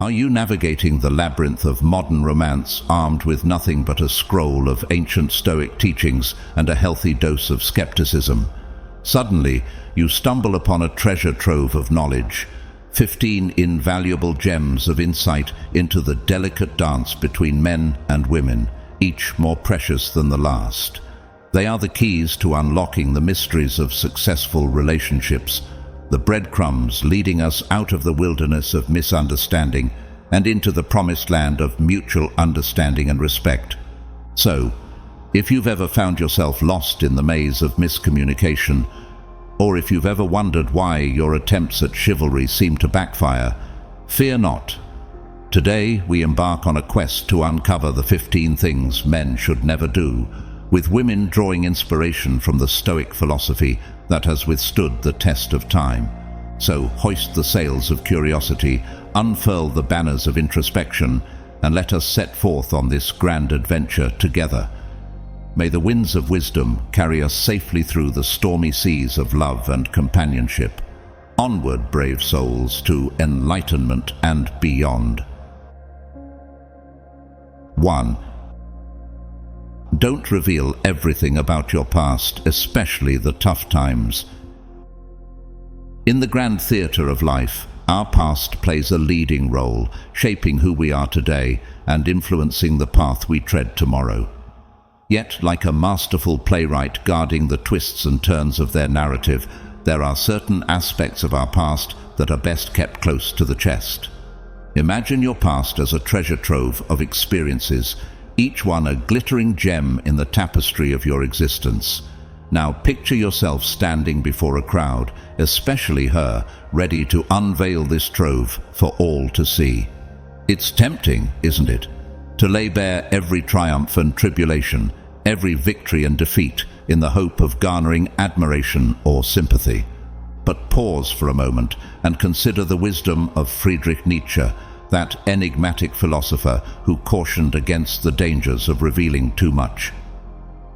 Are you navigating the labyrinth of modern romance armed with nothing but a scroll of ancient Stoic teachings and a healthy dose of skepticism? Suddenly, you stumble upon a treasure trove of knowledge, 15 invaluable gems of insight into the delicate dance between men and women, each more precious than the last. They are the keys to unlocking the mysteries of successful relationships, the breadcrumbs leading us out of the wilderness of misunderstanding and into the promised land of mutual understanding and respect. So, if you've ever found yourself lost in the maze of miscommunication, or if you've ever wondered why your attempts at chivalry seem to backfire, fear not. Today we embark on a quest to uncover the 15 things men should never do, with women drawing inspiration from the Stoic philosophy that has withstood the test of time. So hoist the sails of curiosity, unfurl the banners of introspection, and let us set forth on this grand adventure together. May the winds of wisdom carry us safely through the stormy seas of love and companionship. Onward, brave souls, to enlightenment and beyond. 1. Don't reveal everything about your past, especially the tough times. In the grand theatre of life, our past plays a leading role, shaping who we are today and influencing the path we tread tomorrow. Yet, like a masterful playwright guarding the twists and turns of their narrative, there are certain aspects of our past that are best kept close to the chest. Imagine your past as a treasure trove of experiences, each one a glittering gem in the tapestry of your existence. Now picture yourself standing before a crowd, especially her, ready to unveil this trove for all to see. It's tempting, isn't it, to lay bare every triumph and tribulation, every victory and defeat, in the hope of garnering admiration or sympathy. But pause for a moment and consider the wisdom of Friedrich Nietzsche, that enigmatic philosopher who cautioned against the dangers of revealing too much.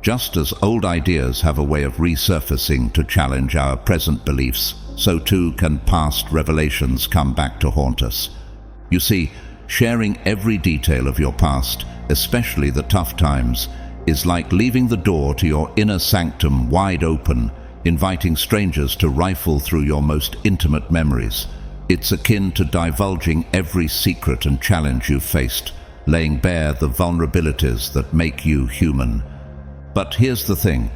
Just as old ideas have a way of resurfacing to challenge our present beliefs, so too can past revelations come back to haunt us. You see, sharing every detail of your past, especially the tough times, is like leaving the door to your inner sanctum wide open, inviting strangers to rifle through your most intimate memories. It's akin to divulging every secret and challenge you've faced, laying bare the vulnerabilities that make you human. But here's the thing,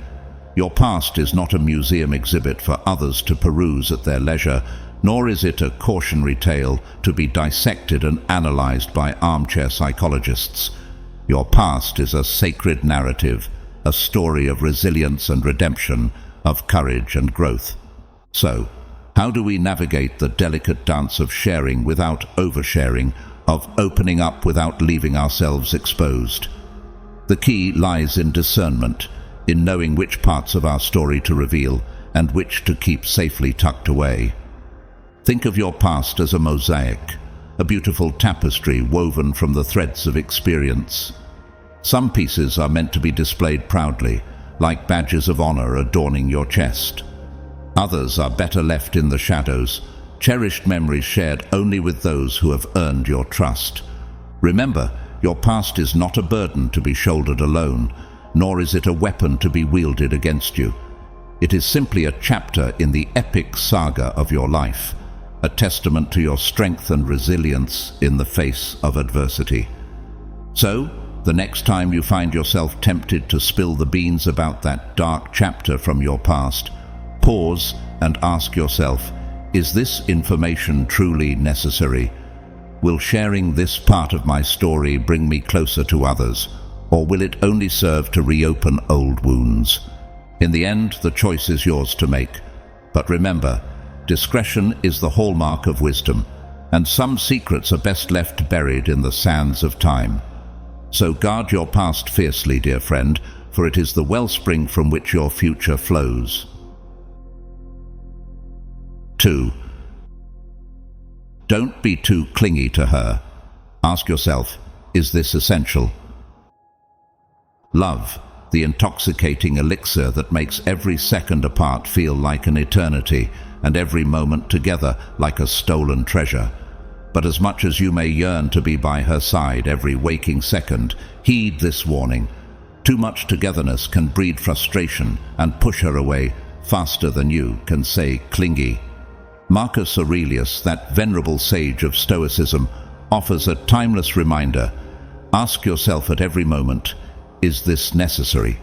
your past is not a museum exhibit for others to peruse at their leisure, nor is it a cautionary tale to be dissected and analyzed by armchair psychologists. Your past is a sacred narrative, a story of resilience and redemption, of courage and growth. So, how do we navigate the delicate dance of sharing without oversharing, of opening up without leaving ourselves exposed? The key lies in discernment, in knowing which parts of our story to reveal and which to keep safely tucked away. Think of your past as a mosaic, a beautiful tapestry woven from the threads of experience. Some pieces are meant to be displayed proudly, like badges of honor adorning your chest. Others are better left in the shadows, cherished memories shared only with those who have earned your trust. Remember, your past is not a burden to be shouldered alone, nor is it a weapon to be wielded against you. It is simply a chapter in the epic saga of your life, a testament to your strength and resilience in the face of adversity. So, the next time you find yourself tempted to spill the beans about that dark chapter from your past, pause and ask yourself, is this information truly necessary? Will sharing this part of my story bring me closer to others, or will it only serve to reopen old wounds? In the end, the choice is yours to make. But remember, discretion is the hallmark of wisdom, and some secrets are best left buried in the sands of time. So guard your past fiercely, dear friend, for it is the wellspring from which your future flows. 2. Don't be too clingy to her. Ask yourself, is this essential? Love, the intoxicating elixir that makes every second apart feel like an eternity, and every moment together like a stolen treasure. But as much as you may yearn to be by her side every waking second, heed this warning. Too much togetherness can breed frustration and push her away faster than you can say clingy. Marcus Aurelius, that venerable sage of Stoicism, offers a timeless reminder. Ask yourself at every moment, is this necessary?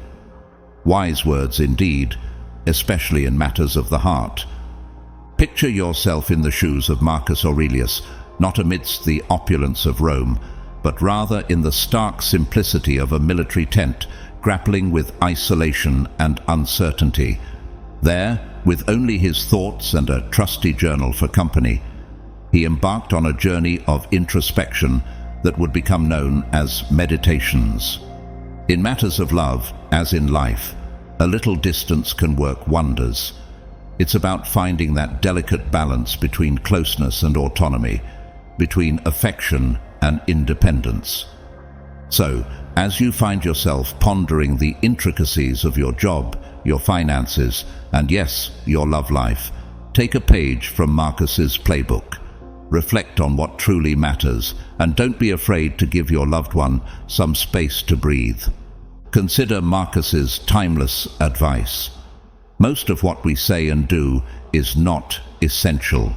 Wise words indeed, especially in matters of the heart. Picture yourself in the shoes of Marcus Aurelius, not amidst the opulence of Rome, but rather in the stark simplicity of a military tent, grappling with isolation and uncertainty. There, with only his thoughts and a trusty journal for company, he embarked on a journey of introspection that would become known as meditations. In matters of love, as in life, a little distance can work wonders. It's about finding that delicate balance between closeness and autonomy, between affection and independence. So, as you find yourself pondering the intricacies of your job, your finances, and yes, your love life, take a page from Marcus's playbook. Reflect on what truly matters, and don't be afraid to give your loved one some space to breathe. Consider Marcus's timeless advice. Most of what we say and do is not essential.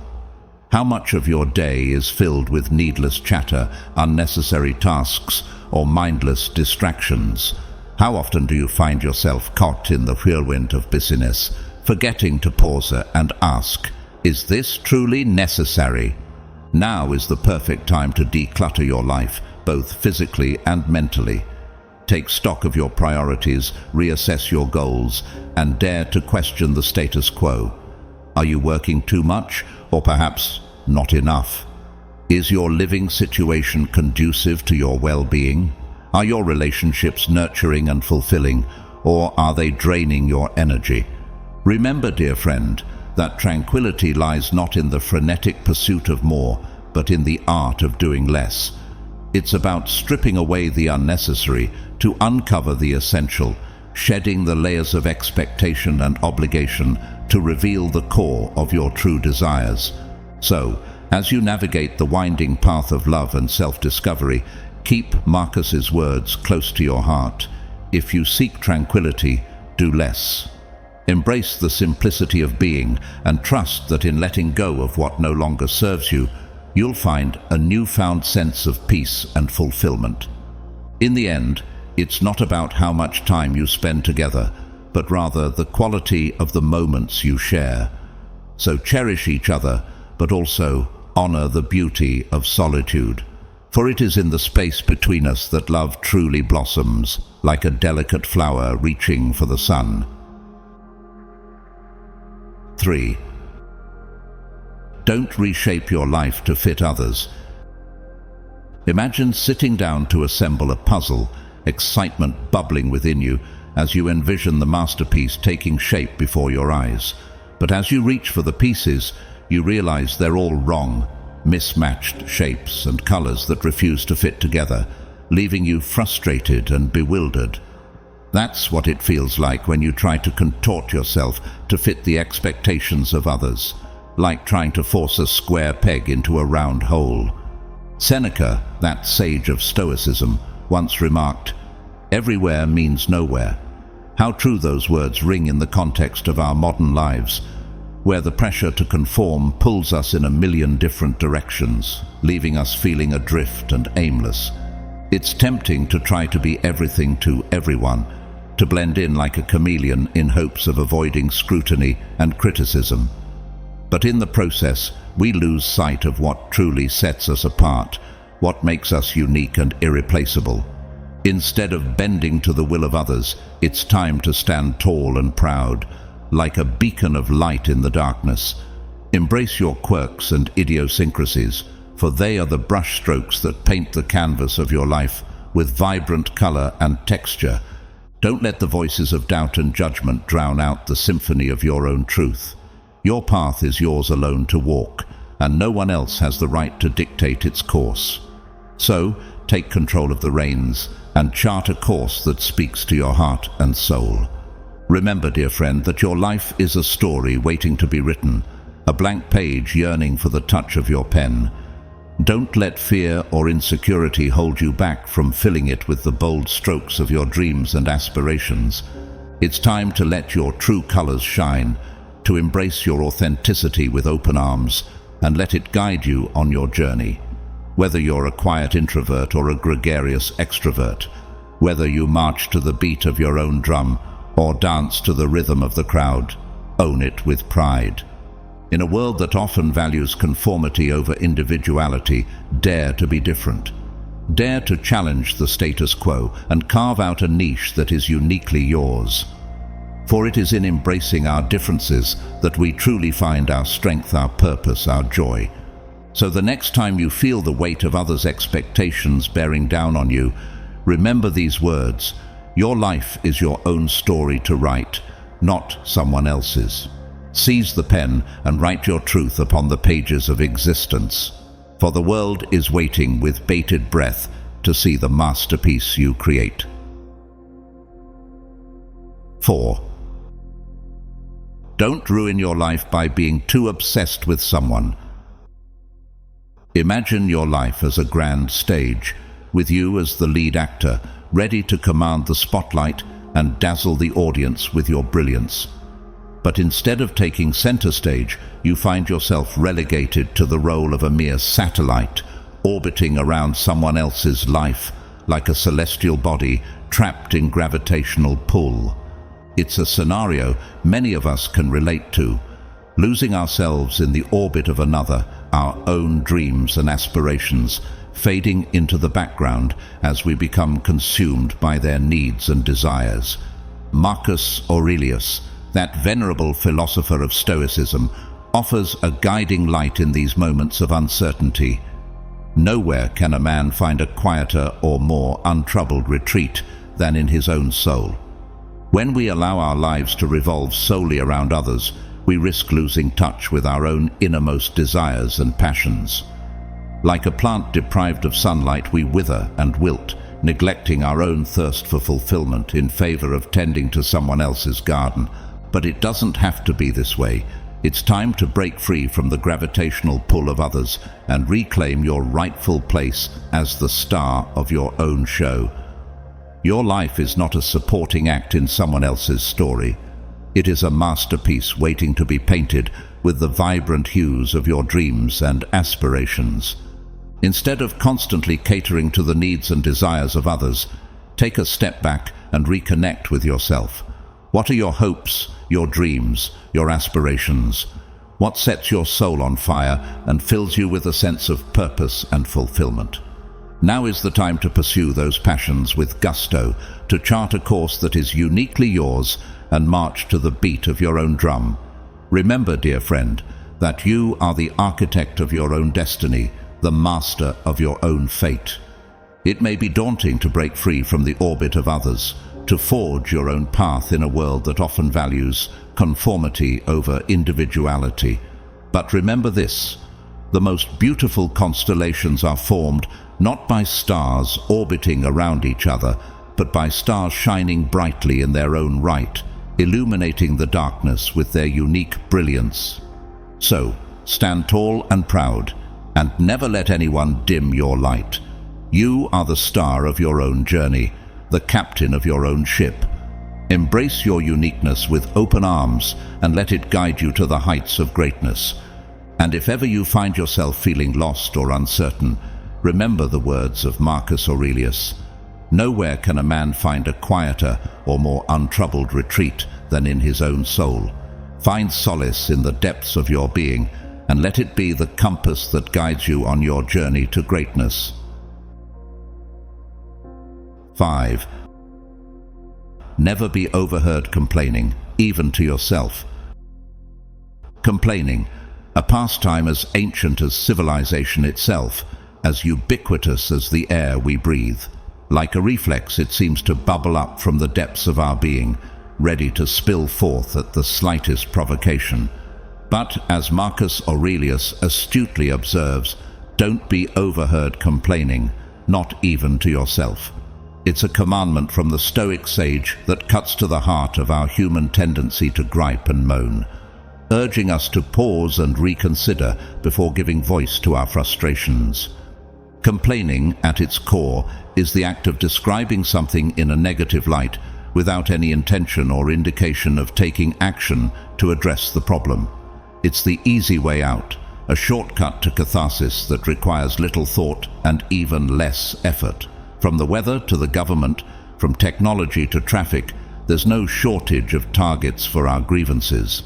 How much of your day is filled with needless chatter, unnecessary tasks, or mindless distractions? How often do you find yourself caught in the whirlwind of busyness, forgetting to pause and ask, is this truly necessary? Now is the perfect time to declutter your life, both physically and mentally. Take stock of your priorities, reassess your goals, and dare to question the status quo. Are you working too much, or perhaps not enough? Is your living situation conducive to your well-being? Are your relationships nurturing and fulfilling, or are they draining your energy? Remember, dear friend, that tranquility lies not in the frenetic pursuit of more, but in the art of doing less. It's about stripping away the unnecessary to uncover the essential, shedding the layers of expectation and obligation to reveal the core of your true desires. So, as you navigate the winding path of love and self-discovery, keep Marcus's words close to your heart. If you seek tranquility, do less. Embrace the simplicity of being and trust that in letting go of what no longer serves you, you'll find a newfound sense of peace and fulfillment. In the end, it's not about how much time you spend together, but rather the quality of the moments you share. So cherish each other, but also honor the beauty of solitude. For it is in the space between us that love truly blossoms, like a delicate flower reaching for the sun. 3. Don't reshape your life to fit others. Imagine sitting down to assemble a puzzle, excitement bubbling within you as you envision the masterpiece taking shape before your eyes. But as you reach for the pieces, you realize they're all wrong, mismatched shapes and colors that refuse to fit together, leaving you frustrated and bewildered. That's what it feels like when you try to contort yourself to fit the expectations of others, like trying to force a square peg into a round hole. Seneca, that sage of Stoicism, once remarked, "Everywhere means nowhere." How true those words ring in the context of our modern lives, where the pressure to conform pulls us in a million different directions, leaving us feeling adrift and aimless. It's tempting to try to be everything to everyone, to blend in like a chameleon in hopes of avoiding scrutiny and criticism. But in the process, we lose sight of what truly sets us apart, what makes us unique and irreplaceable. Instead of bending to the will of others, it's time to stand tall and proud, like a beacon of light in the darkness. Embrace your quirks and idiosyncrasies, for they are the brushstrokes that paint the canvas of your life with vibrant color and texture. Don't let the voices of doubt and judgment drown out the symphony of your own truth. Your path is yours alone to walk, and no one else has the right to dictate its course. So, take control of the reins and chart a course that speaks to your heart and soul. Remember, dear friend, that your life is a story waiting to be written, a blank page yearning for the touch of your pen. Don't let fear or insecurity hold you back from filling it with the bold strokes of your dreams and aspirations. It's time to let your true colors shine, to embrace your authenticity with open arms, and let it guide you on your journey. Whether you're a quiet introvert or a gregarious extrovert, whether you march to the beat of your own drum or dance to the rhythm of the crowd, own it with pride. In a world that often values conformity over individuality, dare to be different. Dare to challenge the status quo and carve out a niche that is uniquely yours. For it is in embracing our differences that we truly find our strength, our purpose, our joy. So the next time you feel the weight of others' expectations bearing down on you, remember these words: your life is your own story to write, not someone else's. Seize the pen and write your truth upon the pages of existence, for the world is waiting with bated breath to see the masterpiece you create. 4. Don't ruin your life by being too obsessed with someone. Imagine your life as a grand stage, with you as the lead actor, ready to command the spotlight and dazzle the audience with your brilliance. But instead of taking center stage, you find yourself relegated to the role of a mere satellite, orbiting around someone else's life, like a celestial body trapped in gravitational pull. It's a scenario many of us can relate to, losing ourselves in the orbit of another, our own dreams and aspirations, fading into the background as we become consumed by their needs and desires. Marcus Aurelius, that venerable philosopher of Stoicism, offers a guiding light in these moments of uncertainty. Nowhere can a man find a quieter or more untroubled retreat than in his own soul. When we allow our lives to revolve solely around others, we risk losing touch with our own innermost desires and passions. Like a plant deprived of sunlight, we wither and wilt, neglecting our own thirst for fulfillment in favor of tending to someone else's garden. But it doesn't have to be this way. It's time to break free from the gravitational pull of others and reclaim your rightful place as the star of your own show. Your life is not a supporting act in someone else's story. It is a masterpiece waiting to be painted with the vibrant hues of your dreams and aspirations. Instead of constantly catering to the needs and desires of others, take a step back and reconnect with yourself. What are your hopes, your dreams, your aspirations? What sets your soul on fire and fills you with a sense of purpose and fulfillment? Now is the time to pursue those passions with gusto, to chart a course that is uniquely yours and march to the beat of your own drum. Remember, dear friend, that you are the architect of your own destiny, the master of your own fate. It may be daunting to break free from the orbit of others, to forge your own path in a world that often values conformity over individuality. But remember this: the most beautiful constellations are formed not by stars orbiting around each other, but by stars shining brightly in their own right, illuminating the darkness with their unique brilliance. So, stand tall and proud, and never let anyone dim your light. You are the star of your own journey, the captain of your own ship. Embrace your uniqueness with open arms and let it guide you to the heights of greatness. And if ever you find yourself feeling lost or uncertain, remember the words of Marcus Aurelius: nowhere can a man find a quieter or more untroubled retreat than in his own soul. Find solace in the depths of your being and let it be the compass that guides you on your journey to greatness. 5. Never be overheard complaining, even to yourself. Complaining, a pastime as ancient as civilization itself, as ubiquitous as the air we breathe. Like a reflex, it seems to bubble up from the depths of our being, ready to spill forth at the slightest provocation. But, as Marcus Aurelius astutely observes, don't be overheard complaining, not even to yourself. It's a commandment from the Stoic sage that cuts to the heart of our human tendency to gripe and moan. urging us to pause and reconsider before giving voice to our frustrations. Complaining, at its core, is the act of describing something in a negative light without any intention or indication of taking action to address the problem. It's the easy way out, a shortcut to catharsis that requires little thought and even less effort. From the weather to the government, from technology to traffic, there's no shortage of targets for our grievances.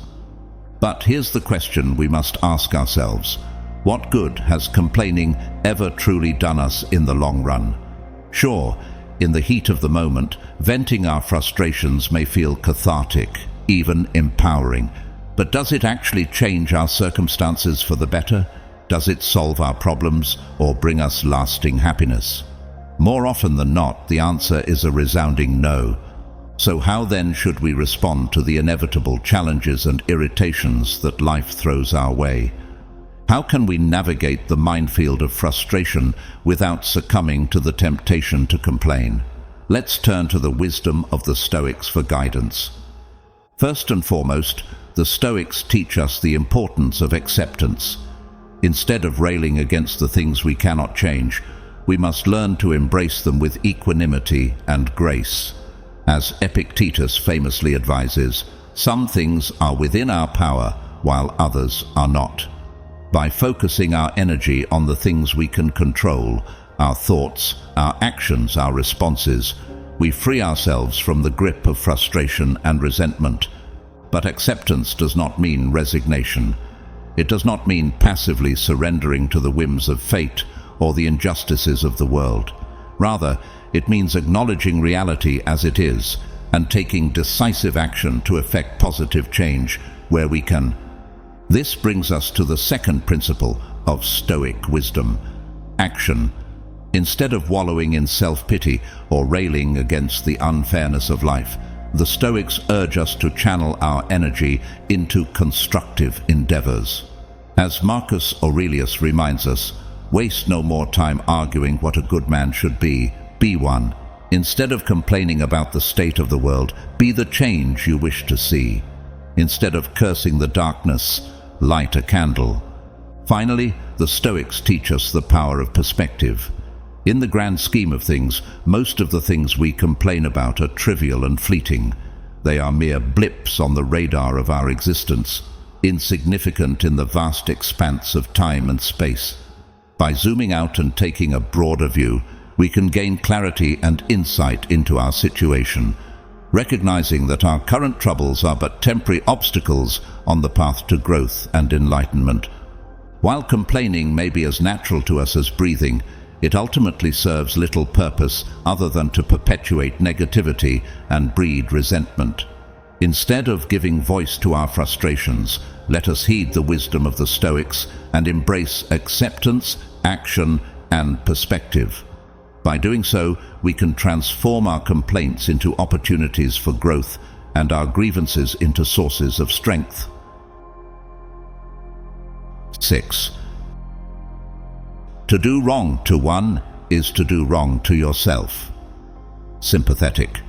But here's the question we must ask ourselves. What good has complaining ever truly done us in the long run? Sure, in the heat of the moment, venting our frustrations may feel cathartic, even empowering. But does it actually change our circumstances for the better? Does it solve our problems or bring us lasting happiness? More often than not, the answer is a resounding no. So how then should we respond to the inevitable challenges and irritations that life throws our way? How can we navigate the minefield of frustration without succumbing to the temptation to complain? Let's turn to the wisdom of the Stoics for guidance. First and foremost, the Stoics teach us the importance of acceptance. Instead of railing against the things we cannot change, we must learn to embrace them with equanimity and grace. As Epictetus famously advises, some things are within our power while others are not. By focusing our energy on the things we can control, our thoughts, our actions, our responses, we free ourselves from the grip of frustration and resentment. But acceptance does not mean resignation. It does not mean passively surrendering to the whims of fate or the injustices of the world. Rather, it means acknowledging reality as it is and taking decisive action to effect positive change where we can. This brings us to the second principle of Stoic wisdom: action. Instead of wallowing in self-pity or railing against the unfairness of life, the Stoics urge us to channel our energy into constructive endeavors. As Marcus Aurelius reminds us, waste no more time arguing what a good man should be one. Instead of complaining about the state of the world, be the change you wish to see. Instead of cursing the darkness, light a candle. Finally, the Stoics teach us the power of perspective. In the grand scheme of things, most of the things we complain about are trivial and fleeting. They are mere blips on the radar of our existence, insignificant in the vast expanse of time and space. By zooming out and taking a broader view, we can gain clarity and insight into our situation, recognizing that our current troubles are but temporary obstacles on the path to growth and enlightenment. While complaining may be as natural to us as breathing, it ultimately serves little purpose other than to perpetuate negativity and breed resentment. Instead of giving voice to our frustrations, let us heed the wisdom of the Stoics and embrace acceptance, action, and perspective. By doing so, we can transform our complaints into opportunities for growth and our grievances into sources of strength. 6. To do wrong to one is to do wrong to yourself. Sympathetic.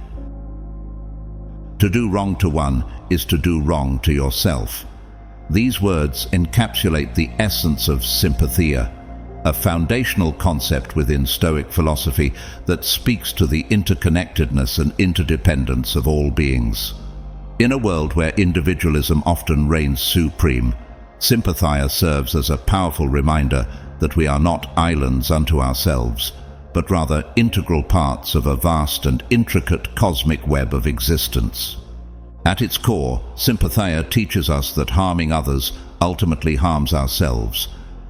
To do wrong to one is to do wrong to yourself. These words encapsulate the essence of sympatheia, a foundational concept within Stoic philosophy that speaks to the interconnectedness and interdependence of all beings. In a world where individualism often reigns supreme, sympatheia serves as a powerful reminder that we are not islands unto ourselves, but rather integral parts of a vast and intricate cosmic web of existence. At its core, sympatheia teaches us that harming others ultimately harms ourselves.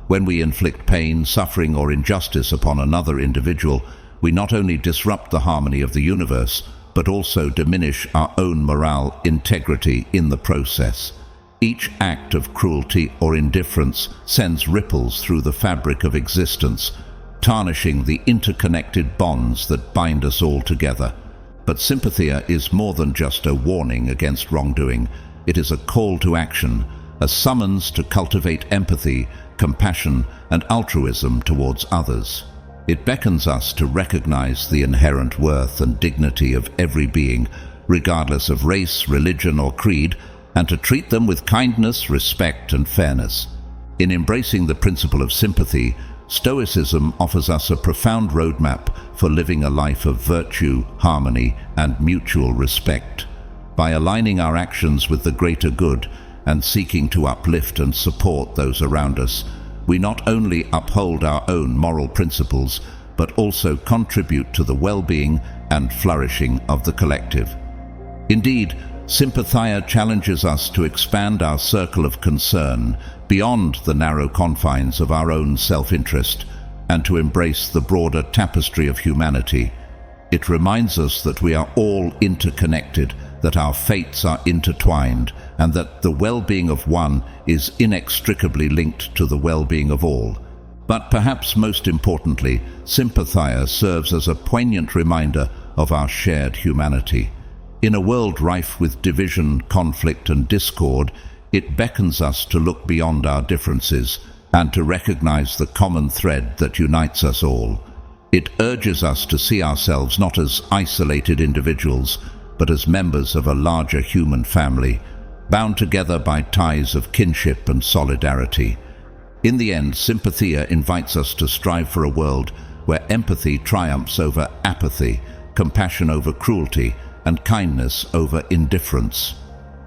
When we inflict pain, suffering, or injustice upon another individual, we not only disrupt the harmony of the universe, but also diminish our own moral integrity in the process. Each act of cruelty or indifference sends ripples through the fabric of existence, tarnishing the interconnected bonds that bind us all together. But sympatheia is more than just a warning against wrongdoing. It is a call to action, a summons to cultivate empathy, compassion, and altruism towards others. It beckons us to recognize the inherent worth and dignity of every being, regardless of race, religion, or creed, and to treat them with kindness, respect, and fairness. In embracing the principle of sympathy, Stoicism offers us a profound roadmap for living a life of virtue, harmony, and mutual respect. By aligning our actions with the greater good and seeking to uplift and support those around us, we not only uphold our own moral principles, but also contribute to the well-being and flourishing of the collective. Indeed, Sympathetic challenges us to expand our circle of concern beyond the narrow confines of our own self-interest and to embrace the broader tapestry of humanity. It reminds us that we are all interconnected, that our fates are intertwined, and that the well-being of one is inextricably linked to the well-being of all. But perhaps most importantly, Sympathetic serves as a poignant reminder of our shared humanity. In a world rife with division, conflict, and discord, it beckons us to look beyond our differences and to recognize the common thread that unites us all. It urges us to see ourselves not as isolated individuals, but as members of a larger human family, bound together by ties of kinship and solidarity. In the end, Sympathetic invites us to strive for a world where empathy triumphs over apathy, compassion over cruelty, and kindness over indifference.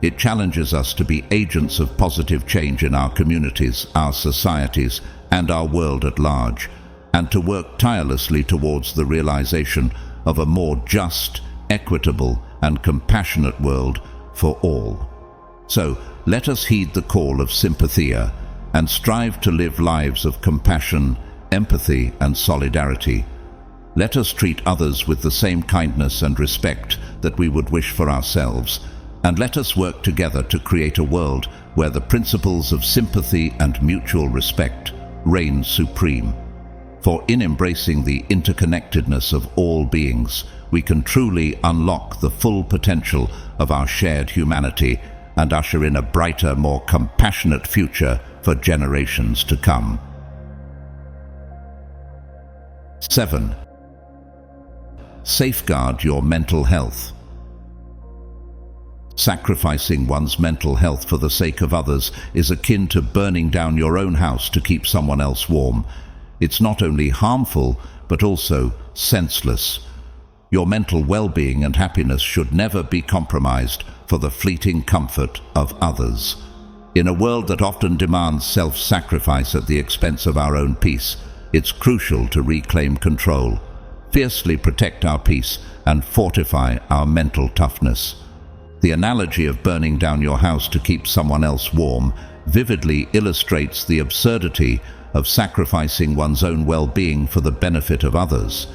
It challenges us to be agents of positive change in our communities, our societies, and our world at large, and to work tirelessly towards the realization of a more just, equitable, and compassionate world for all. So, let us heed the call of Sympathetic and strive to live lives of compassion, empathy, and solidarity. Let us treat others with the same kindness and respect that we would wish for ourselves, and let us work together to create a world where the principles of sympathy and mutual respect reign supreme. For in embracing the interconnectedness of all beings, we can truly unlock the full potential of our shared humanity and usher in a brighter, more compassionate future for generations to come. 7. Safeguard your mental health. Sacrificing one's mental health for the sake of others is akin to burning down your own house to keep someone else warm. It's not only harmful, but also senseless. Your mental well-being and happiness should never be compromised for the fleeting comfort of others. In a world that often demands self-sacrifice at the expense of our own peace, it's crucial to reclaim control, fiercely protect our peace, and fortify our mental toughness. The analogy of burning down your house to keep someone else warm vividly illustrates the absurdity of sacrificing one's own well-being for the benefit of others.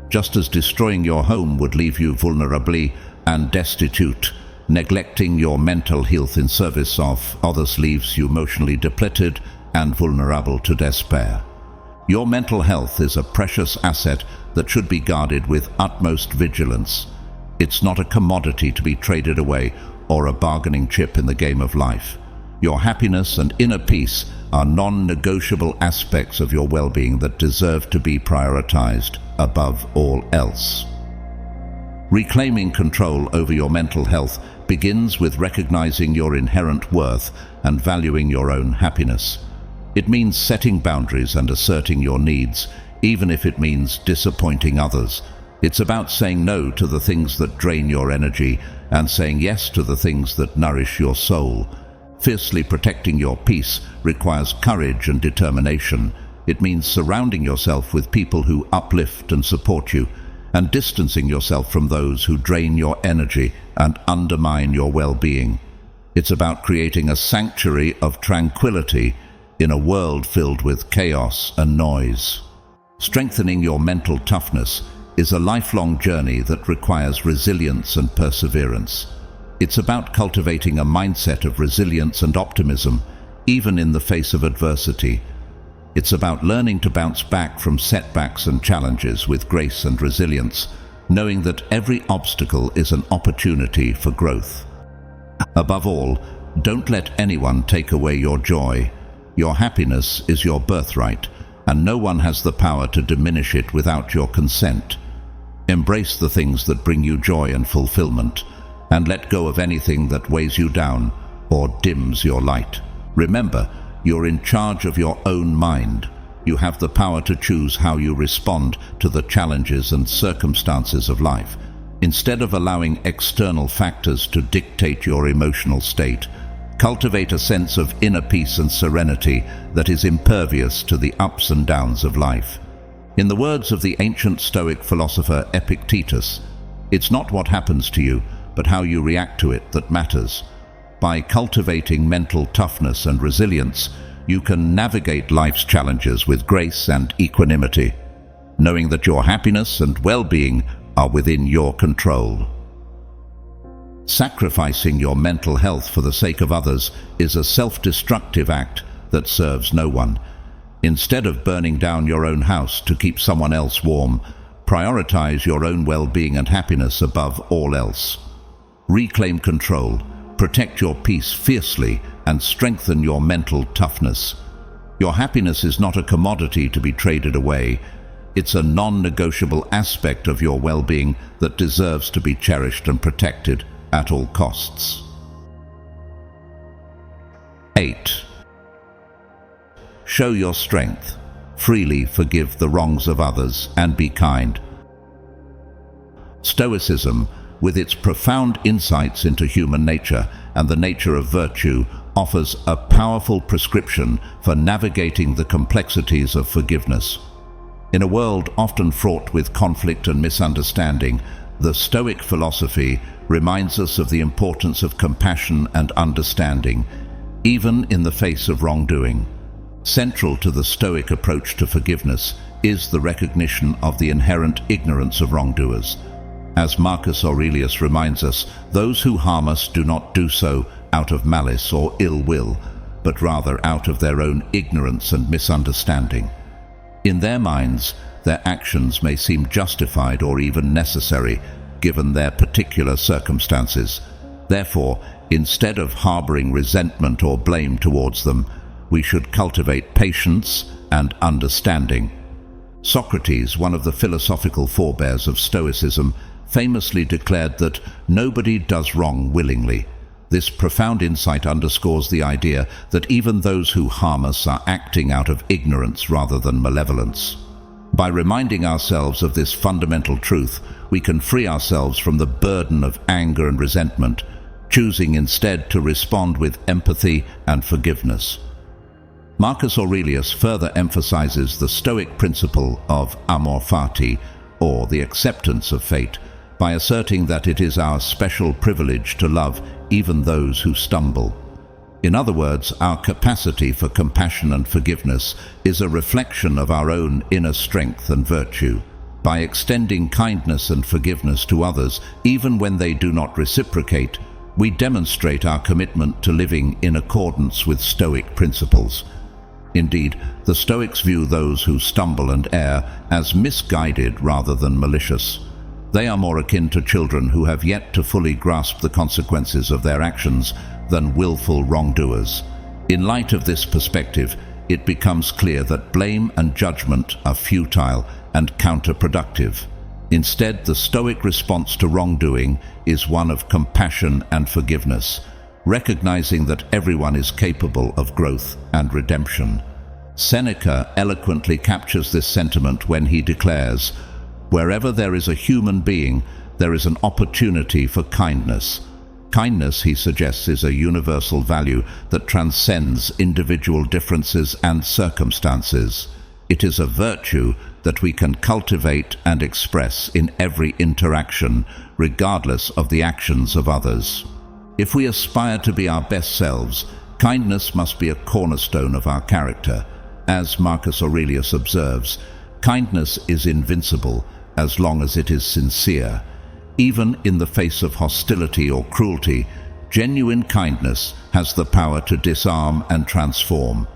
Just as destroying your home would leave you vulnerable and destitute, neglecting your mental health in service of others leaves you emotionally depleted and vulnerable to despair. Your mental health is a precious asset that should be guarded with utmost vigilance. It's not a commodity to be traded away or a bargaining chip in the game of life. Your happiness and inner peace are non-negotiable aspects of your well-being that deserve to be prioritized above all else. Reclaiming control over your mental health begins with recognizing your inherent worth and valuing your own happiness. It means setting boundaries and asserting your needs, even if it means disappointing others. It's about saying no to the things that drain your energy and saying yes to the things that nourish your soul. Fiercely protecting your peace requires courage and determination. It means surrounding yourself with people who uplift and support you, and distancing yourself from those who drain your energy and undermine your well-being. It's about creating a sanctuary of tranquility in a world filled with chaos and noise. Strengthening your mental toughness is a lifelong journey that requires resilience and perseverance. It's about cultivating a mindset of resilience and optimism, even in the face of adversity. It's about learning to bounce back from setbacks and challenges with grace and resilience, knowing that every obstacle is an opportunity for growth. Above all, don't let anyone take away your joy. Your happiness is your birthright, and no one has the power to diminish it without your consent. Embrace the things that bring you joy and fulfillment, and let go of anything that weighs you down or dims your light. Remember, you're in charge of your own mind. You have the power to choose how you respond to the challenges and circumstances of life. Instead of allowing external factors to dictate your emotional state, cultivate a sense of inner peace and serenity that is impervious to the ups and downs of life. In the words of the ancient Stoic philosopher Epictetus, it's not what happens to you, but how you react to it that matters. By cultivating mental toughness and resilience, you can navigate life's challenges with grace and equanimity, knowing that your happiness and well-being are within your control. Sacrificing your mental health for the sake of others is a self-destructive act that serves no one. Instead of burning down your own house to keep someone else warm, prioritize your own well-being and happiness above all else. Reclaim control, protect your peace fiercely, and strengthen your mental toughness. Your happiness is not a commodity to be traded away. It's a non-negotiable aspect of your well-being that deserves to be cherished and protected at all costs. 8. Show your strength. Freely forgive the wrongs of others and be kind. Stoicism, with its profound insights into human nature and the nature of virtue, offers a powerful prescription for navigating the complexities of forgiveness. In a world often fraught with conflict and misunderstanding, the Stoic philosophy reminds us of the importance of compassion and understanding, even in the face of wrongdoing. Central to the Stoic approach to forgiveness is the recognition of the inherent ignorance of wrongdoers. As Marcus Aurelius reminds us, those who harm us do not do so out of malice or ill will, but rather out of their own ignorance and misunderstanding. In their minds, their actions may seem justified or even necessary, given their particular circumstances. Therefore, instead of harboring resentment or blame towards them, we should cultivate patience and understanding. Socrates, one of the philosophical forebears of Stoicism, famously declared that nobody does wrong willingly. This profound insight underscores the idea that even those who harm us are acting out of ignorance rather than malevolence. By reminding ourselves of this fundamental truth, we can free ourselves from the burden of anger and resentment, choosing instead to respond with empathy and forgiveness. Marcus Aurelius further emphasizes the Stoic principle of amor fati, or the acceptance of fate, by asserting that it is our special privilege to love even those who stumble. In other words, our capacity for compassion and forgiveness is a reflection of our own inner strength and virtue. By extending kindness and forgiveness to others, even when they do not reciprocate, we demonstrate our commitment to living in accordance with Stoic principles. Indeed, the Stoics view those who stumble and err as misguided rather than malicious. They are more akin to children who have yet to fully grasp the consequences of their actions than willful wrongdoers. In light of this perspective, it becomes clear that blame and judgment are futile and counterproductive. Instead, the Stoic response to wrongdoing is one of compassion and forgiveness, recognizing that everyone is capable of growth and redemption. Seneca eloquently captures this sentiment when he declares, "Wherever there is a human being, there is an opportunity for kindness." Kindness, he suggests, is a universal value that transcends individual differences and circumstances. It is a virtue that we can cultivate and express in every interaction, regardless of the actions of others. If we aspire to be our best selves, kindness must be a cornerstone of our character. As Marcus Aurelius observes, kindness is invincible as long as it is sincere. Even in the face of hostility or cruelty, genuine kindness has the power to disarm and transform.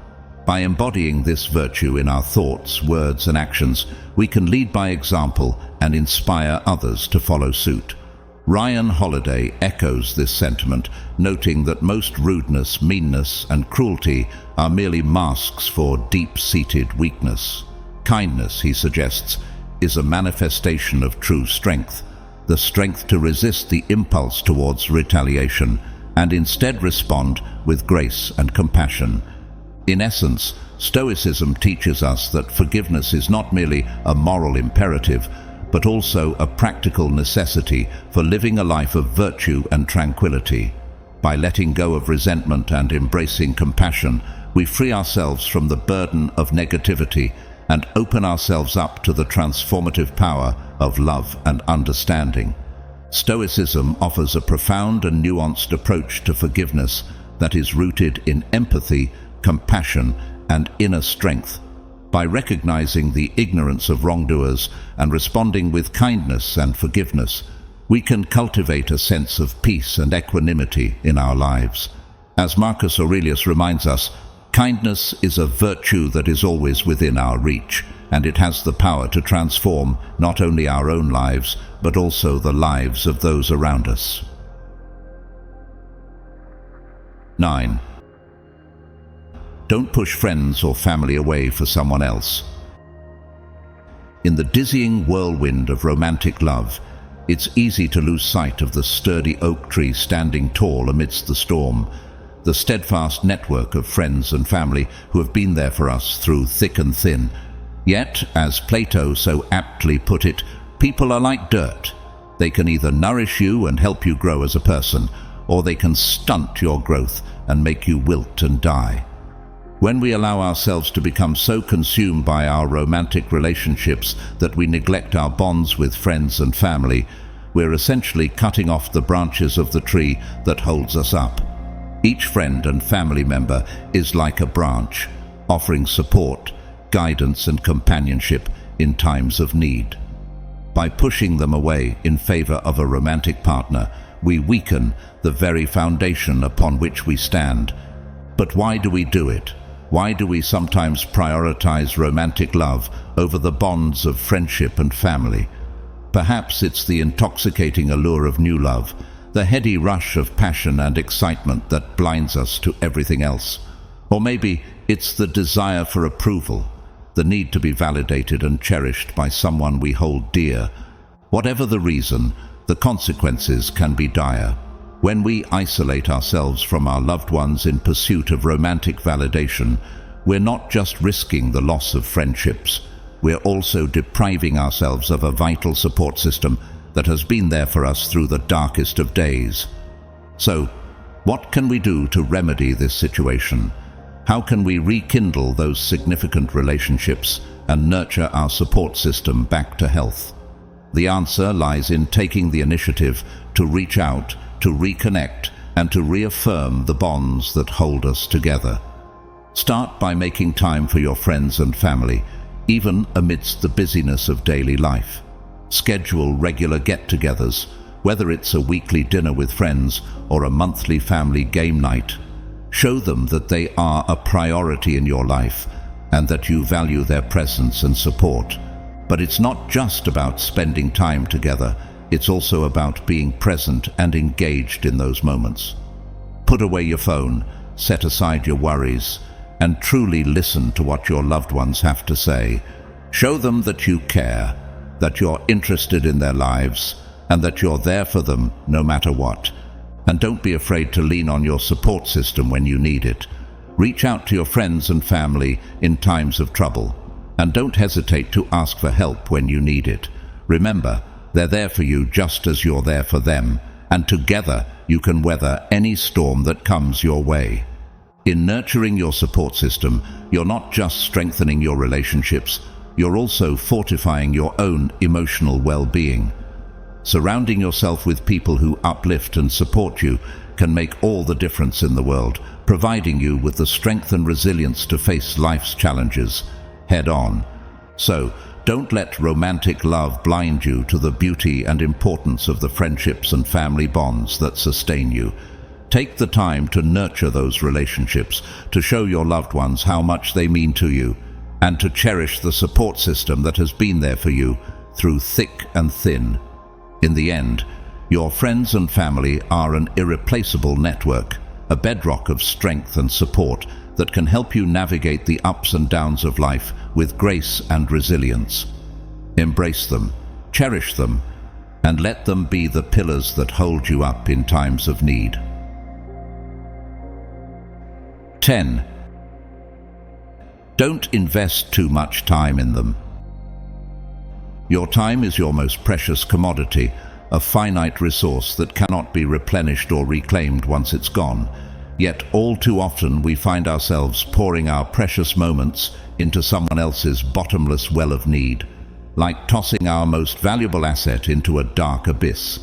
By embodying this virtue in our thoughts, words, and actions, we can lead by example and inspire others to follow suit. Ryan Holiday echoes this sentiment, noting that most rudeness, meanness, and cruelty are merely masks for deep-seated weakness. Kindness, he suggests, is a manifestation of true strength, the strength to resist the impulse towards retaliation and instead respond with grace and compassion. In essence, Stoicism teaches us that forgiveness is not merely a moral imperative, but also a practical necessity for living a life of virtue and tranquility. By letting go of resentment and embracing compassion, we free ourselves from the burden of negativity and open ourselves up to the transformative power of love and understanding. Stoicism offers a profound and nuanced approach to forgiveness that is rooted in empathy, compassion, and inner strength. By recognizing the ignorance of wrongdoers and responding with kindness and forgiveness, we can cultivate a sense of peace and equanimity in our lives. As Marcus Aurelius reminds us, kindness is a virtue that is always within our reach, and it has the power to transform not only our own lives, but also the lives of those around us. 9. Don't push friends or family away for someone else. In the dizzying whirlwind of romantic love, it's easy to lose sight of the sturdy oak tree standing tall amidst the storm, the steadfast network of friends and family who have been there for us through thick and thin. Yet, as Plato so aptly put it, people are like dirt. They can either nourish you and help you grow as a person, or they can stunt your growth and make you wilt and die. When we allow ourselves to become so consumed by our romantic relationships that we neglect our bonds with friends and family, we're essentially cutting off the branches of the tree that holds us up. Each friend and family member is like a branch, offering support, guidance, and companionship in times of need. By pushing them away in favor of a romantic partner, we weaken the very foundation upon which we stand. But why do we do it? Why do we sometimes prioritize romantic love over the bonds of friendship and family? Perhaps it's the intoxicating allure of new love, the heady rush of passion and excitement that blinds us to everything else. Or maybe it's the desire for approval, the need to be validated and cherished by someone we hold dear. Whatever the reason, the consequences can be dire. When we isolate ourselves from our loved ones in pursuit of romantic validation, we're not just risking the loss of friendships, we're also depriving ourselves of a vital support system that has been there for us through the darkest of days. So, what can we do to remedy this situation? How can we rekindle those significant relationships and nurture our support system back to health? The answer lies in taking the initiative to reach out, to reconnect, and to reaffirm the bonds that hold us together. Start by making time for your friends and family, even amidst the busyness of daily life. Schedule regular get-togethers, whether it's a weekly dinner with friends or a monthly family game night. Show them that they are a priority in your life and that you value their presence and support. But it's not just about spending time together. It's also about being present and engaged in those moments. Put away your phone, set aside your worries, and truly listen to what your loved ones have to say. Show them that you care, that you're interested in their lives, and that you're there for them no matter what. And don't be afraid to lean on your support system when you need it. Reach out to your friends and family in times of trouble, and don't hesitate to ask for help when you need it. Remember, they're there for you just as you're there for them, and together you can weather any storm that comes your way. In nurturing your support system, you're not just strengthening your relationships, you're also fortifying your own emotional well-being. Surrounding yourself with people who uplift and support you can make all the difference in the world, providing you with the strength and resilience to face life's challenges head-on. So, don't let romantic love blind you to the beauty and importance of the friendships and family bonds that sustain you. Take the time to nurture those relationships, to show your loved ones how much they mean to you, and to cherish the support system that has been there for you through thick and thin. In the end, your friends and family are an irreplaceable network, a bedrock of strength and support that can help you navigate the ups and downs of life with grace and resilience. Embrace them, cherish them, and let them be the pillars that hold you up in times of need. 10. Don't invest too much time in them. Your time is your most precious commodity, a finite resource that cannot be replenished or reclaimed once it's gone. Yet all too often we find ourselves pouring our precious moments into someone else's bottomless well of need, like tossing our most valuable asset into a dark abyss.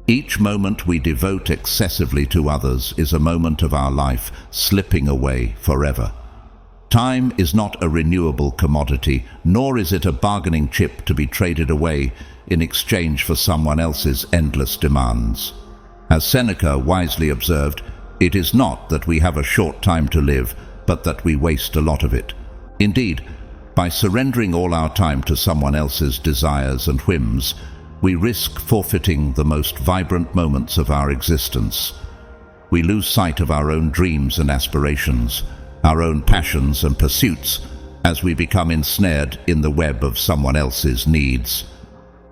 Each moment we devote excessively to others is a moment of our life slipping away forever. Time is not a renewable commodity, nor is it a bargaining chip to be traded away in exchange for someone else's endless demands. As Seneca wisely observed, it is not that we have a short time to live, but that we waste a lot of it. Indeed, by surrendering all our time to someone else's desires and whims, we risk forfeiting the most vibrant moments of our existence. We lose sight of our own dreams and aspirations, our own passions and pursuits, as we become ensnared in the web of someone else's needs.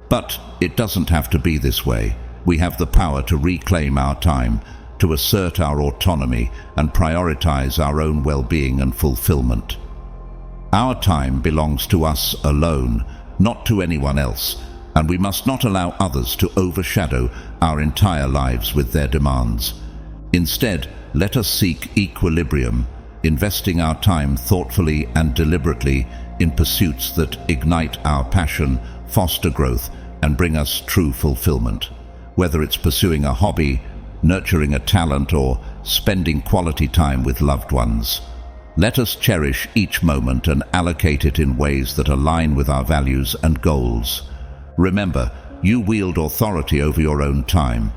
But it doesn't have to be this way. We have the power to reclaim our time, to assert our autonomy and prioritize our own well-being and fulfillment. Our time belongs to us alone, not to anyone else, and we must not allow others to overshadow our entire lives with their demands. Instead, let us seek equilibrium, investing our time thoughtfully and deliberately in pursuits that ignite our passion, foster growth, and bring us true fulfillment. Whether it's pursuing a hobby, nurturing a talent, or spending quality time with loved ones, let us cherish each moment and allocate it in ways that align with our values and goals. Remember, you wield authority over your own time.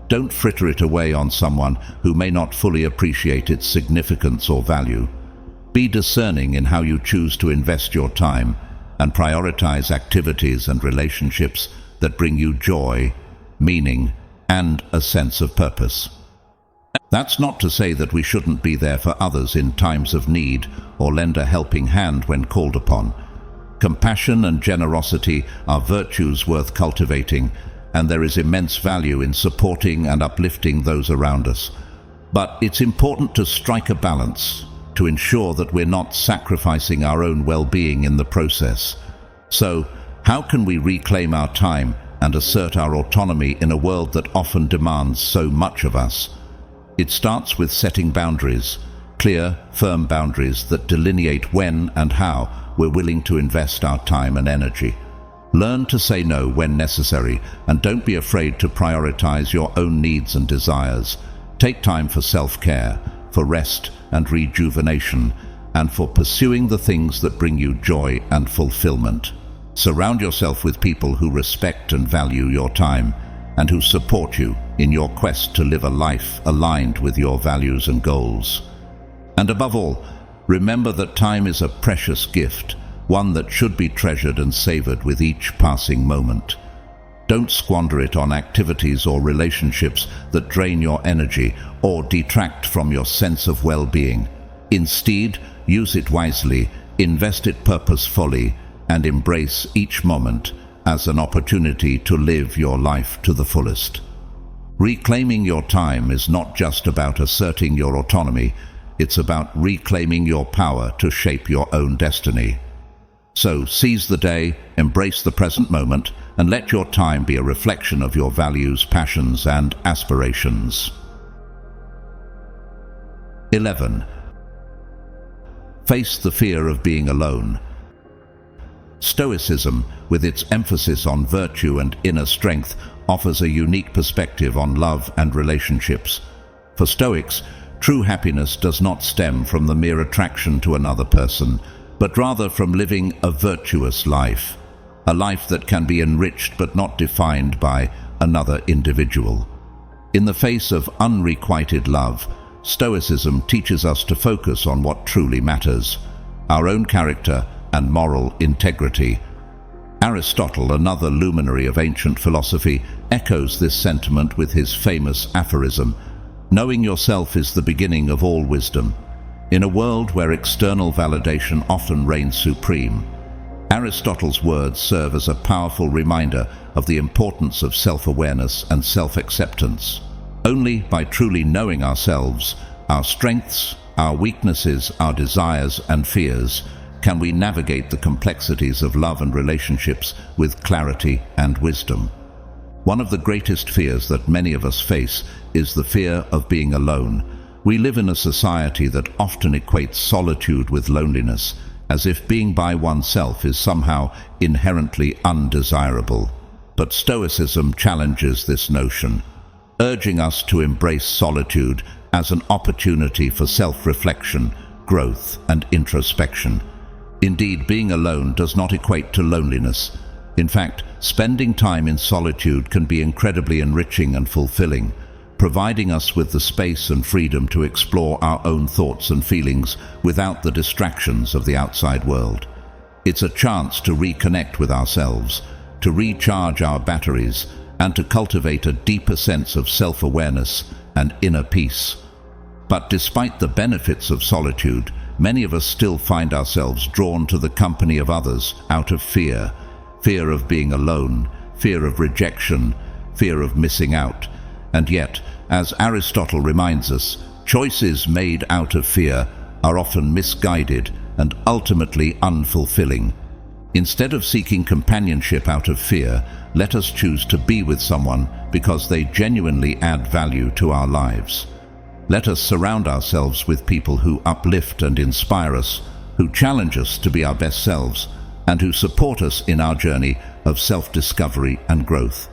Don't fritter it away on someone who may not fully appreciate its significance or value. Be discerning in how you choose to invest your time and prioritize activities and relationships that bring you joy, meaning, and a sense of purpose. That's not to say that we shouldn't be there for others in times of need or lend a helping hand when called upon. Compassion and generosity are virtues worth cultivating, and there is immense value in supporting and uplifting those around us. But it's important to strike a balance, to ensure that we're not sacrificing our own well-being in the process. So, how can we reclaim our time and assert our autonomy in a world that often demands so much of us? It starts with setting boundaries, clear, firm boundaries that delineate when and how we're willing to invest our time and energy. Learn to say no when necessary, and don't be afraid to prioritize your own needs and desires. Take time for self-care, for rest and rejuvenation, and for pursuing the things that bring you joy and fulfillment. Surround yourself with people who respect and value your time, and who support you in your quest to live a life aligned with your values and goals. And above all, remember that time is a precious gift, one that should be treasured and savored with each passing moment. Don't squander it on activities or relationships that drain your energy or detract from your sense of well-being. Instead, use it wisely, invest it purposefully, and embrace each moment as an opportunity to live your life to the fullest. Reclaiming your time is not just about asserting your autonomy, it's about reclaiming your power to shape your own destiny. So seize the day, embrace the present moment, and let your time be a reflection of your values, passions, and aspirations. 11. Face the fear of being alone. Stoicism, with its emphasis on virtue and inner strength, offers a unique perspective on love and relationships. For Stoics, true happiness does not stem from the mere attraction to another person, but rather from living a virtuous life, a life that can be enriched but not defined by another individual. In the face of unrequited love, Stoicism teaches us to focus on what truly matters, our own character and moral integrity. Aristotle, another luminary of ancient philosophy, echoes this sentiment with his famous aphorism, "Knowing yourself is the beginning of all wisdom." In a world where external validation often reigns supreme, Aristotle's words serve as a powerful reminder of the importance of self-awareness and self-acceptance. Only by truly knowing ourselves, our strengths, our weaknesses, our desires and fears, can we navigate the complexities of love and relationships with clarity and wisdom. One of the greatest fears that many of us face is the fear of being alone. We live in a society that often equates solitude with loneliness, as if being by oneself is somehow inherently undesirable. But Stoicism challenges this notion, urging us to embrace solitude as an opportunity for self-reflection, growth, and introspection. Indeed, being alone does not equate to loneliness. In fact, spending time in solitude can be incredibly enriching and fulfilling, providing us with the space and freedom to explore our own thoughts and feelings without the distractions of the outside world. It's a chance to reconnect with ourselves, to recharge our batteries, and to cultivate a deeper sense of self-awareness and inner peace. But despite the benefits of solitude, many of us still find ourselves drawn to the company of others out of fear of being alone, fear of rejection, fear of missing out. And yet, as Aristotle reminds us, choices made out of fear are often misguided and ultimately unfulfilling. Instead of seeking companionship out of fear, let us choose to be with someone because they genuinely add value to our lives. Let us surround ourselves with people who uplift and inspire us, who challenge us to be our best selves, and who support us in our journey of self-discovery and growth.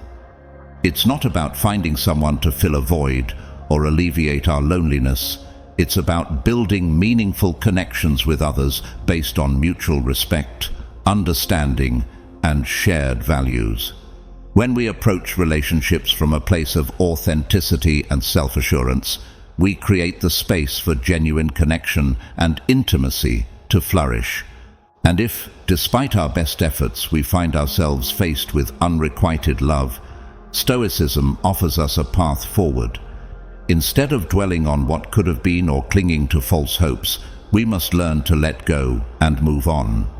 It's not about finding someone to fill a void or alleviate our loneliness. It's about building meaningful connections with others based on mutual respect, understanding, and shared values. When we approach relationships from a place of authenticity and self-assurance, we create the space for genuine connection and intimacy to flourish. And if, despite our best efforts, we find ourselves faced with unrequited love, Stoicism offers us a path forward. Instead of dwelling on what could have been or clinging to false hopes, we must learn to let go and move on.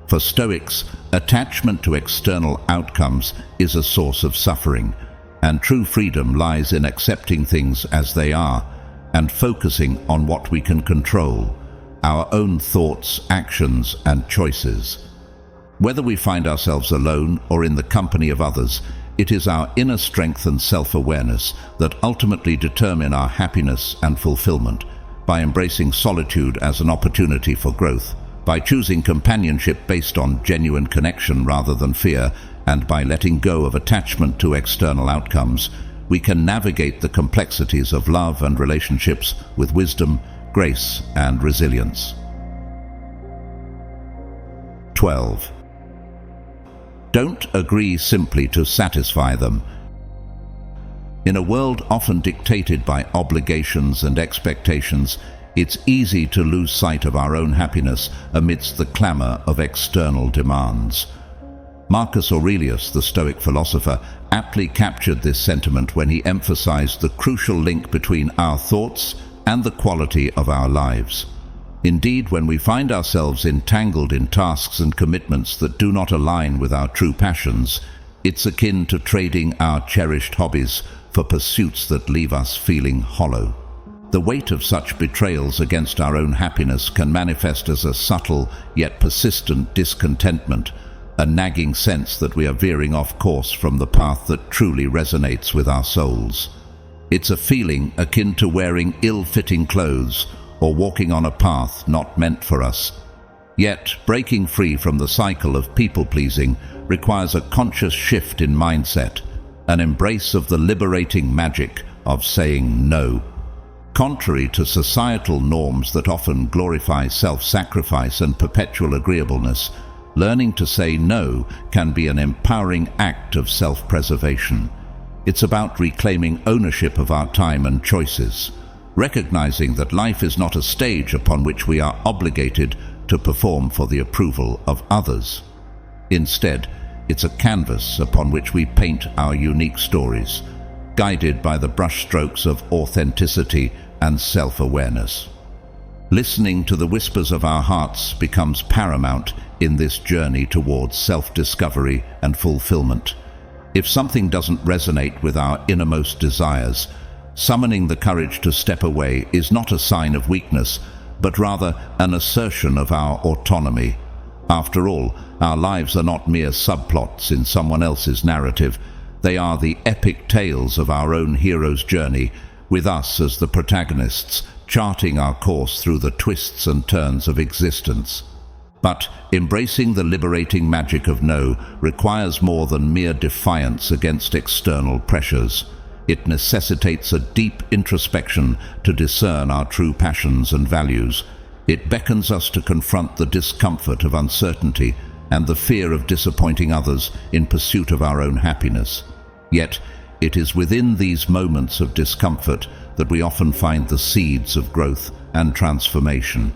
For Stoics, attachment to external outcomes is a source of suffering, and true freedom lies in accepting things as they are and focusing on what we can control, our own thoughts, actions, and choices. Whether we find ourselves alone or in the company of others, it is our inner strength and self-awareness that ultimately determine our happiness and fulfillment. By embracing solitude as an opportunity for growth, by choosing companionship based on genuine connection rather than fear, and by letting go of attachment to external outcomes, we can navigate the complexities of love and relationships with wisdom, grace, and resilience. 12. Don't agree simply to satisfy them. In a world often dictated by obligations and expectations, it's easy to lose sight of our own happiness amidst the clamor of external demands. Marcus Aurelius, the Stoic philosopher, aptly captured this sentiment when he emphasized the crucial link between our thoughts and the quality of our lives. Indeed, when we find ourselves entangled in tasks and commitments that do not align with our true passions, it's akin to trading our cherished hobbies for pursuits that leave us feeling hollow. The weight of such betrayals against our own happiness can manifest as a subtle yet persistent discontentment, a nagging sense that we are veering off course from the path that truly resonates with our souls. It's a feeling akin to wearing ill-fitting clothes or walking on a path not meant for us. Yet, breaking free from the cycle of people-pleasing requires a conscious shift in mindset, an embrace of the liberating magic of saying no. Contrary to societal norms that often glorify self-sacrifice and perpetual agreeableness, learning to say no can be an empowering act of self-preservation. It's about reclaiming ownership of our time and choices, recognizing that life is not a stage upon which we are obligated to perform for the approval of others. Instead, it's a canvas upon which we paint our unique stories, guided by the brushstrokes of authenticity and self-awareness. Listening to the whispers of our hearts becomes paramount in this journey towards self-discovery and fulfillment. If something doesn't resonate with our innermost desires, Summoning the courage to step away is not a sign of weakness, but rather an assertion of our autonomy. After all, our lives are not mere subplots in someone else's narrative. They are the epic tales of our own hero's journey, with us as the protagonists, charting our course through the twists and turns of existence. But embracing the liberating magic of no requires more than mere defiance against external pressures. It necessitates a deep introspection to discern our true passions and values. It beckons us to confront the discomfort of uncertainty and the fear of disappointing others in pursuit of our own happiness. Yet, it is within these moments of discomfort that we often find the seeds of growth and transformation.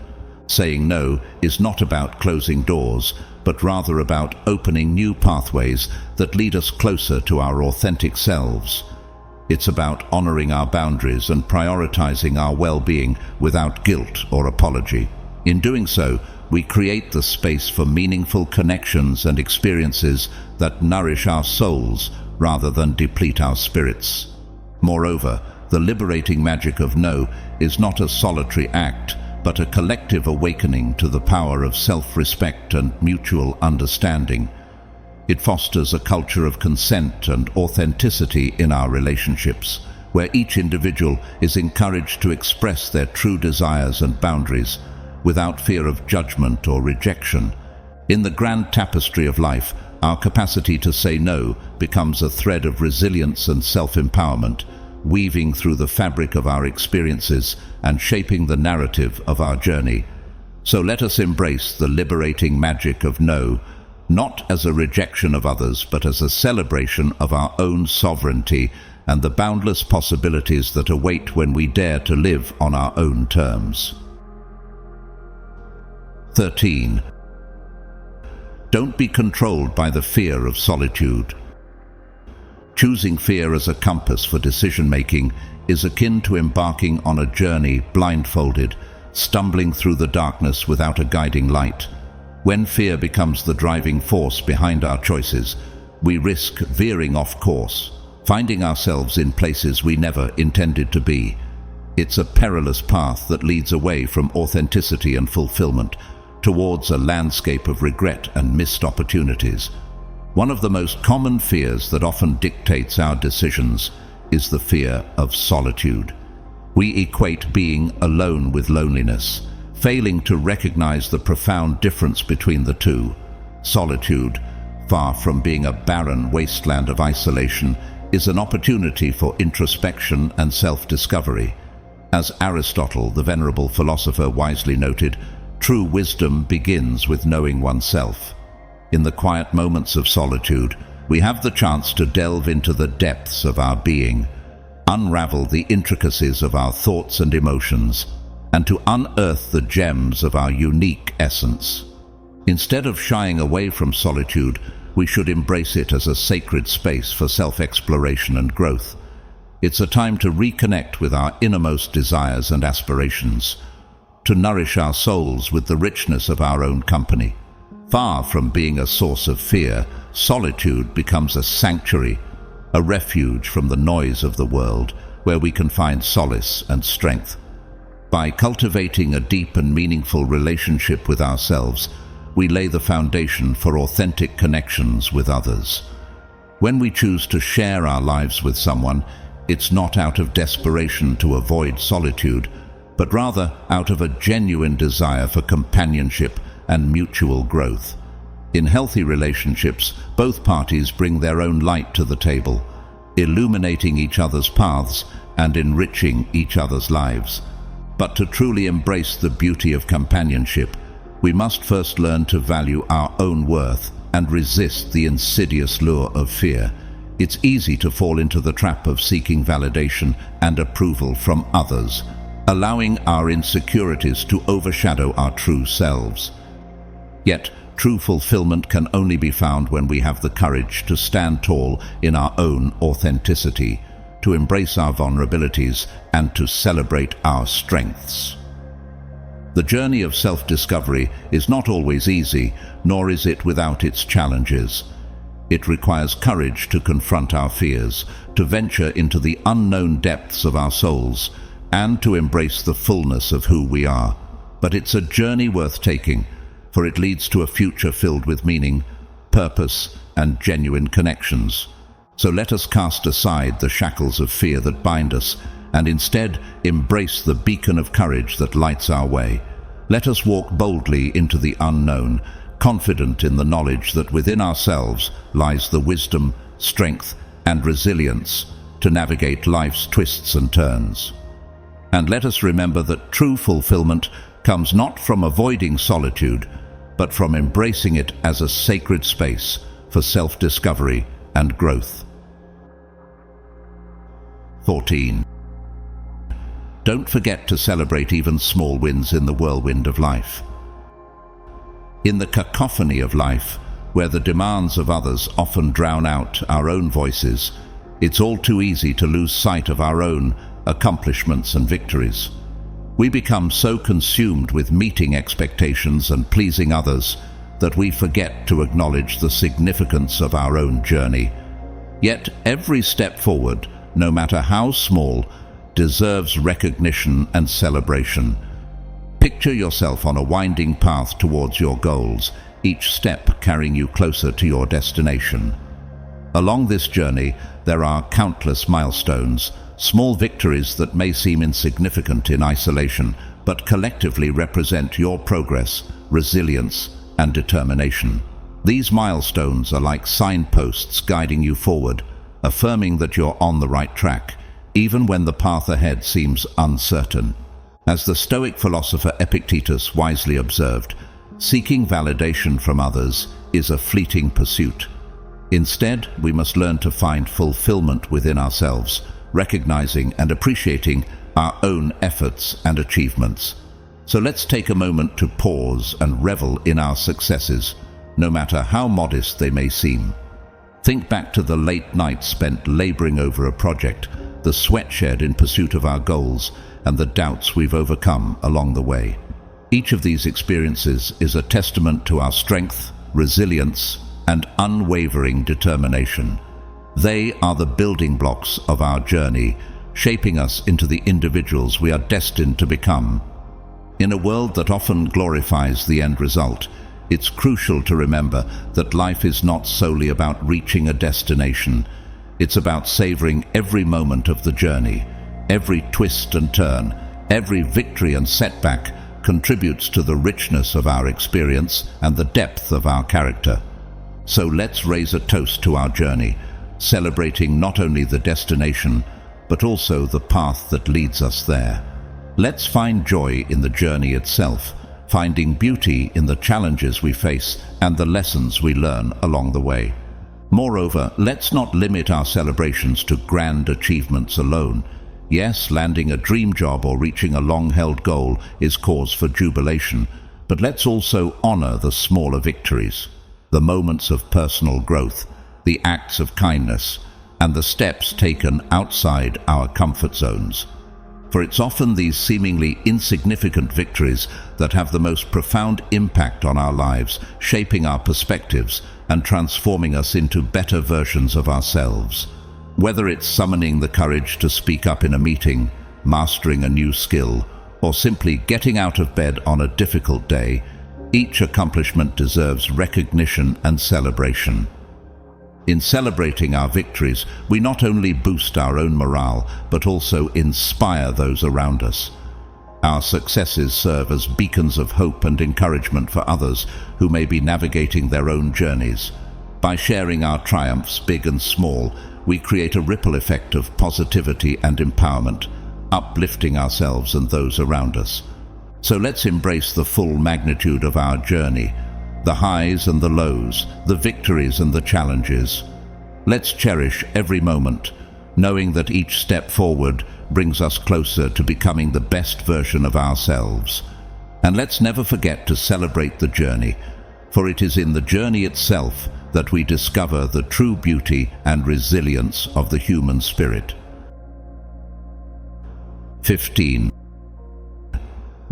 Saying no is not about closing doors, but rather about opening new pathways that lead us closer to our authentic selves. It's about honoring our boundaries and prioritizing our well-being without guilt or apology. In doing so, we create the space for meaningful connections and experiences that nourish our souls rather than deplete our spirits. Moreover, the liberating magic of no is not a solitary act, but a collective awakening to the power of self-respect and mutual understanding. It fosters a culture of consent and authenticity in our relationships, where each individual is encouraged to express their true desires and boundaries without fear of judgment or rejection. In the grand tapestry of life, our capacity to say no becomes a thread of resilience and self-empowerment, weaving through the fabric of our experiences and shaping the narrative of our journey. So let us embrace the liberating magic of no, not as a rejection of others, but as a celebration of our own sovereignty and the boundless possibilities that await when we dare to live on our own terms. 13. Don't be controlled by the fear of solitude. Choosing fear as a compass for decision-making is akin to embarking on a journey blindfolded, stumbling through the darkness without a guiding light. When fear becomes the driving force behind our choices, we risk veering off course, finding ourselves in places we never intended to be. It's a perilous path that leads away from authenticity and fulfillment, towards a landscape of regret and missed opportunities. One of the most common fears that often dictates our decisions is the fear of solitude. We equate being alone with loneliness, failing to recognize the profound difference between the two. Solitude, far from being a barren wasteland of isolation, is an opportunity for introspection and self-discovery. As Aristotle, the venerable philosopher, wisely noted, true wisdom begins with knowing oneself. In the quiet moments of solitude, we have the chance to delve into the depths of our being, unravel the intricacies of our thoughts and emotions, and to unearth the gems of our unique essence. Instead of shying away from solitude, we should embrace it as a sacred space for self-exploration and growth. It's a time to reconnect with our innermost desires and aspirations, to nourish our souls with the richness of our own company. Far from being a source of fear, solitude becomes a sanctuary, a refuge from the noise of the world, where we can find solace and strength. By cultivating a deep and meaningful relationship with ourselves, we lay the foundation for authentic connections with others. When we choose to share our lives with someone, it's not out of desperation to avoid solitude, but rather out of a genuine desire for companionship and mutual growth. In healthy relationships, both parties bring their own light to the table, illuminating each other's paths and enriching each other's lives. But to truly embrace the beauty of companionship, we must first learn to value our own worth and resist the insidious lure of fear. It's easy to fall into the trap of seeking validation and approval from others, allowing our insecurities to overshadow our true selves. Yet, true fulfillment can only be found when we have the courage to stand tall in our own authenticity, to embrace our vulnerabilities, and to celebrate our strengths. The journey of self-discovery is not always easy, nor is it without its challenges. It requires courage to confront our fears, to venture into the unknown depths of our souls, and to embrace the fullness of who we are. But it's a journey worth taking, for it leads to a future filled with meaning, purpose, and genuine connections. So let us cast aside the shackles of fear that bind us, and instead embrace the beacon of courage that lights our way. Let us walk boldly into the unknown, confident in the knowledge that within ourselves lies the wisdom, strength, and resilience to navigate life's twists and turns. And let us remember that true fulfillment comes not from avoiding solitude, but from embracing it as a sacred space for self-discovery and growth. 14. Don't forget to celebrate even small wins in the whirlwind of life. In the cacophony of life, where the demands of others often drown out our own voices, it's all too easy to lose sight of our own accomplishments and victories. We become so consumed with meeting expectations and pleasing others that we forget to acknowledge the significance of our own journey. Yet every step forward, no matter how small, deserves recognition and celebration. Picture yourself on a winding path towards your goals, each step carrying you closer to your destination. Along this journey, there are countless milestones, small victories that may seem insignificant in isolation, but collectively represent your progress, resilience, and determination. These milestones are like signposts guiding you forward, affirming that you're on the right track, even when the path ahead seems uncertain. As the Stoic philosopher Epictetus wisely observed, seeking validation from others is a fleeting pursuit. Instead, we must learn to find fulfillment within ourselves, recognizing and appreciating our own efforts and achievements. So let's take a moment to pause and revel in our successes, no matter how modest they may seem. Think back to the late nights spent laboring over a project, the sweat shed in pursuit of our goals, and the doubts we've overcome along the way. Each of these experiences is a testament to our strength, resilience, and unwavering determination. They are the building blocks of our journey, shaping us into the individuals we are destined to become. In a world that often glorifies the end result, it's crucial to remember that life is not solely about reaching a destination. It's about savoring every moment of the journey. Every twist and turn, every victory and setback contributes to the richness of our experience and the depth of our character. So let's raise a toast to our journey, celebrating not only the destination, but also the path that leads us there. Let's find joy in the journey itself, finding beauty in the challenges we face and the lessons we learn along the way. Moreover, let's not limit our celebrations to grand achievements alone. Yes, landing a dream job or reaching a long-held goal is cause for jubilation, but let's also honor the smaller victories, the moments of personal growth, the acts of kindness, and the steps taken outside our comfort zones. For it's often these seemingly insignificant victories that have the most profound impact on our lives, shaping our perspectives and transforming us into better versions of ourselves. Whether it's summoning the courage to speak up in a meeting, mastering a new skill, or simply getting out of bed on a difficult day, each accomplishment deserves recognition and celebration. In celebrating our victories, we not only boost our own morale, but also inspire those around us. Our successes serve as beacons of hope and encouragement for others who may be navigating their own journeys. By sharing our triumphs, big and small, we create a ripple effect of positivity and empowerment, uplifting ourselves and those around us. So let's embrace the full magnitude of our journey, the highs and the lows, the victories and the challenges. Let's cherish every moment, knowing that each step forward brings us closer to becoming the best version of ourselves. And let's never forget to celebrate the journey, for it is in the journey itself that we discover the true beauty and resilience of the human spirit. 15.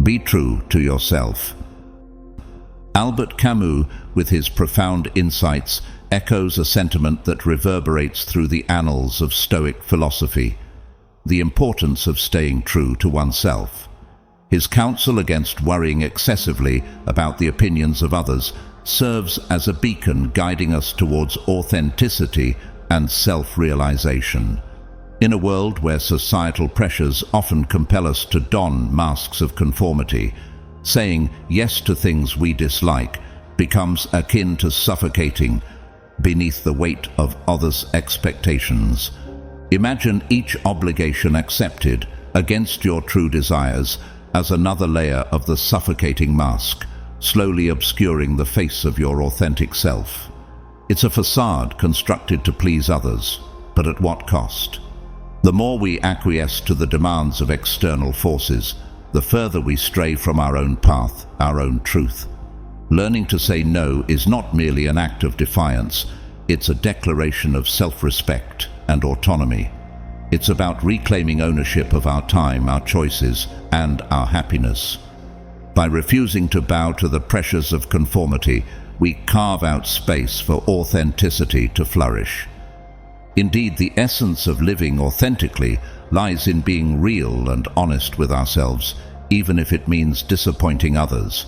Be true to yourself. Albert Camus, with his profound insights, echoes a sentiment that reverberates through the annals of Stoic philosophy: the importance of staying true to oneself. His counsel against worrying excessively about the opinions of others serves as a beacon guiding us towards authenticity and self-realization. In a world where societal pressures often compel us to don masks of conformity, saying yes to things we dislike becomes akin to suffocating beneath the weight of others' expectations. Imagine each obligation accepted against your true desires as another layer of the suffocating mask, slowly obscuring the face of your authentic self. It's a facade constructed to please others, but at what cost? The more we acquiesce to the demands of external forces, the further we stray from our own path, our own truth. Learning to say no is not merely an act of defiance, it's a declaration of self-respect and autonomy. It's about reclaiming ownership of our time, our choices, and our happiness. By refusing to bow to the pressures of conformity, we carve out space for authenticity to flourish. Indeed, the essence of living authentically lies in being real and honest with ourselves, even if it means disappointing others.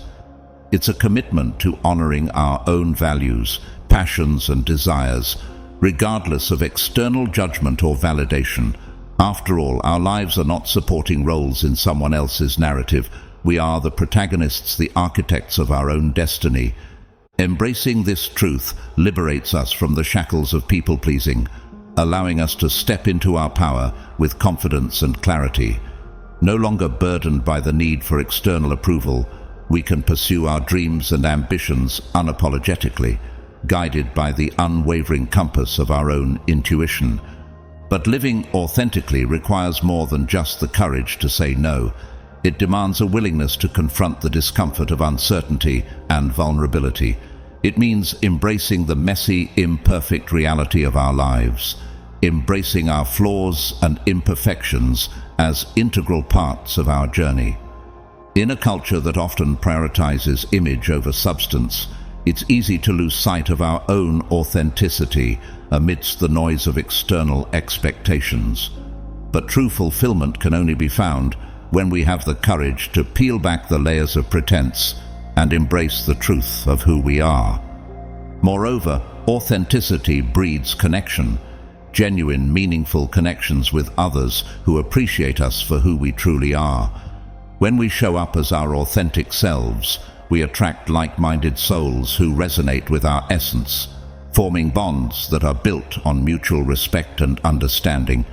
It's a commitment to honoring our own values, passions, and desires, regardless of external judgment or validation. After all, our lives are not supporting roles in someone else's narrative. We are the protagonists, the architects of our own destiny. Embracing this truth liberates us from the shackles of people-pleasing, allowing us to step into our power with confidence and clarity. No longer burdened by the need for external approval, we can pursue our dreams and ambitions unapologetically, guided by the unwavering compass of our own intuition. But living authentically requires more than just the courage to say no. It demands a willingness to confront the discomfort of uncertainty and vulnerability. It means embracing the messy, imperfect reality of our lives, embracing our flaws and imperfections as integral parts of our journey. In a culture that often prioritizes image over substance, it's easy to lose sight of our own authenticity amidst the noise of external expectations. But true fulfillment can only be found when we have the courage to peel back the layers of pretense and embrace the truth of who we are. Moreover, authenticity breeds connection, genuine, meaningful connections with others who appreciate us for who we truly are. When we show up as our authentic selves, we attract like-minded souls who resonate with our essence, forming bonds that are built on mutual respect and understanding.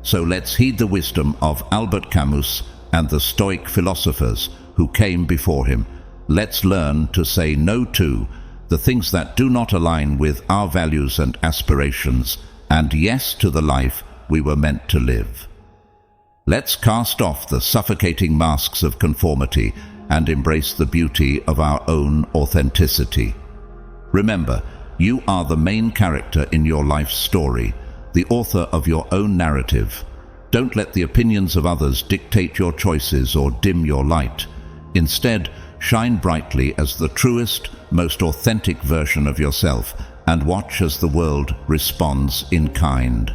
So let's heed the wisdom of Albert Camus and the Stoic philosophers who came before him. Let's learn to say no to the things that do not align with our values and aspirations, and yes to the life we were meant to live. Let's cast off the suffocating masks of conformity and embrace the beauty of our own authenticity. Remember, you are the main character in your life's story, the author of your own narrative. Don't let the opinions of others dictate your choices or dim your light. Instead, shine brightly as the truest, most authentic version of yourself, and watch as the world responds in kind.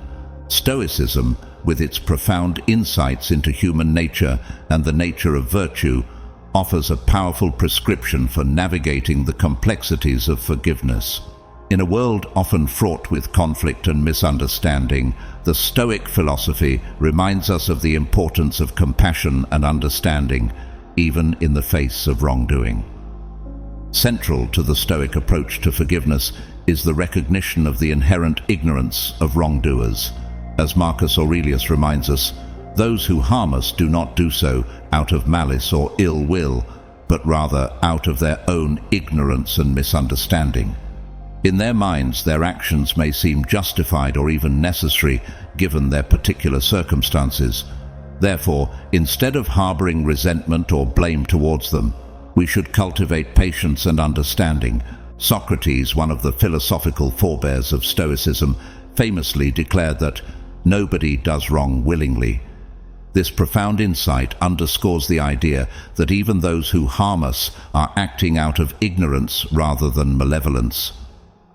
Stoicism, with its profound insights into human nature and the nature of virtue, offers a powerful prescription for navigating the complexities of forgiveness. In a world often fraught with conflict and misunderstanding, the Stoic philosophy reminds us of the importance of compassion and understanding, even in the face of wrongdoing. Central to the Stoic approach to forgiveness is the recognition of the inherent ignorance of wrongdoers. As Marcus Aurelius reminds us, those who harm us do not do so out of malice or ill will, but rather out of their own ignorance and misunderstanding. In their minds, their actions may seem justified or even necessary given their particular circumstances. Therefore, instead of harboring resentment or blame towards them, we should cultivate patience and understanding. Socrates, one of the philosophical forebears of Stoicism, famously declared that nobody does wrong willingly. This profound insight underscores the idea that even those who harm us are acting out of ignorance rather than malevolence.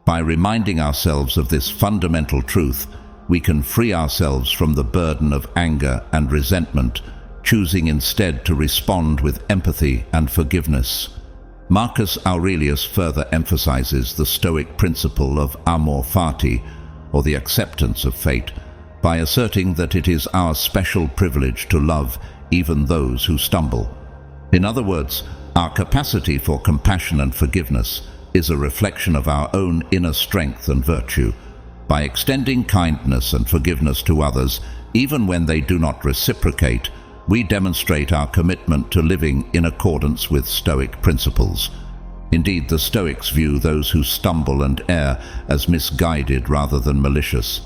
By reminding ourselves of this fundamental truth, we can free ourselves from the burden of anger and resentment, choosing instead to respond with empathy and forgiveness. Marcus Aurelius further emphasizes the Stoic principle of amor fati, or the acceptance of fate, by asserting that it is our special privilege to love even those who stumble. In other words, our capacity for compassion and forgiveness is a reflection of our own inner strength and virtue. By extending kindness and forgiveness to others, even when they do not reciprocate, we demonstrate our commitment to living in accordance with Stoic principles. Indeed, the Stoics view those who stumble and err as misguided rather than malicious.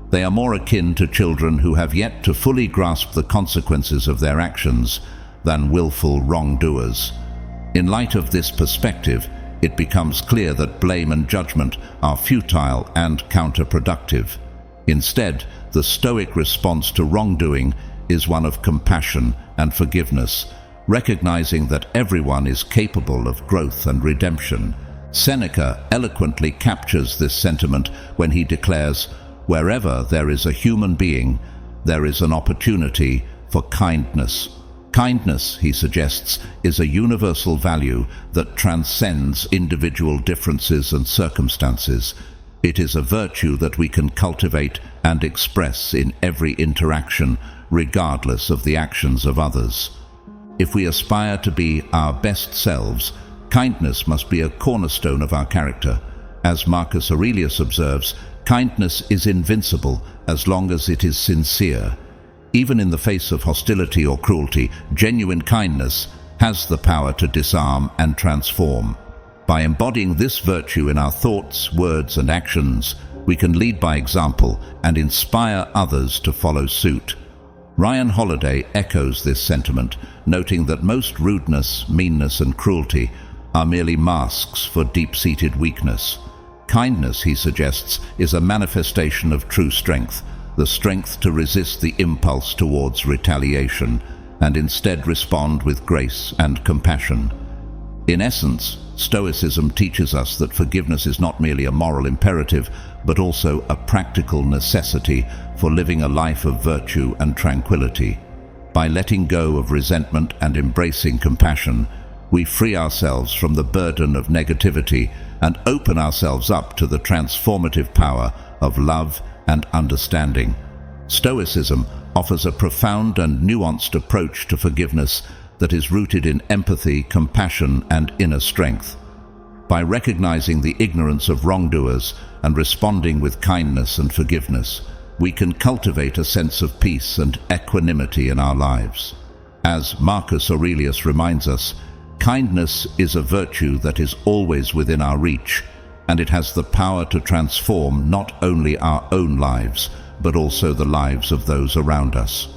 They are more akin to children who have yet to fully grasp the consequences of their actions than willful wrongdoers. In light of this perspective, it becomes clear that blame and judgment are futile and counterproductive. Instead, the Stoic response to wrongdoing is one of compassion and forgiveness, recognizing that everyone is capable of growth and redemption. Seneca eloquently captures this sentiment when he declares, "Wherever there is a human being, there is an opportunity for kindness." Kindness, he suggests, is a universal value that transcends individual differences and circumstances. It is a virtue that we can cultivate and express in every interaction, regardless of the actions of others. If we aspire to be our best selves, kindness must be a cornerstone of our character. As Marcus Aurelius observes, kindness is invincible as long as it is sincere. Even in the face of hostility or cruelty, genuine kindness has the power to disarm and transform. By embodying this virtue in our thoughts, words, and actions, we can lead by example and inspire others to follow suit. Ryan Holiday echoes this sentiment, noting that most rudeness, meanness, and cruelty are merely masks for deep-seated weakness. Kindness, he suggests, is a manifestation of true strength, the strength to resist the impulse towards retaliation and instead respond with grace and compassion. In essence, Stoicism teaches us that forgiveness is not merely a moral imperative, but also a practical necessity for living a life of virtue and tranquility. By letting go of resentment and embracing compassion, we free ourselves from the burden of negativity and open ourselves up to the transformative power of love and understanding. Stoicism offers a profound and nuanced approach to forgiveness that is rooted in empathy, compassion, and inner strength. By recognizing the ignorance of wrongdoers and responding with kindness and forgiveness, we can cultivate a sense of peace and equanimity in our lives. As Marcus Aurelius reminds us, kindness is a virtue that is always within our reach, and it has the power to transform not only our own lives, but also the lives of those around us.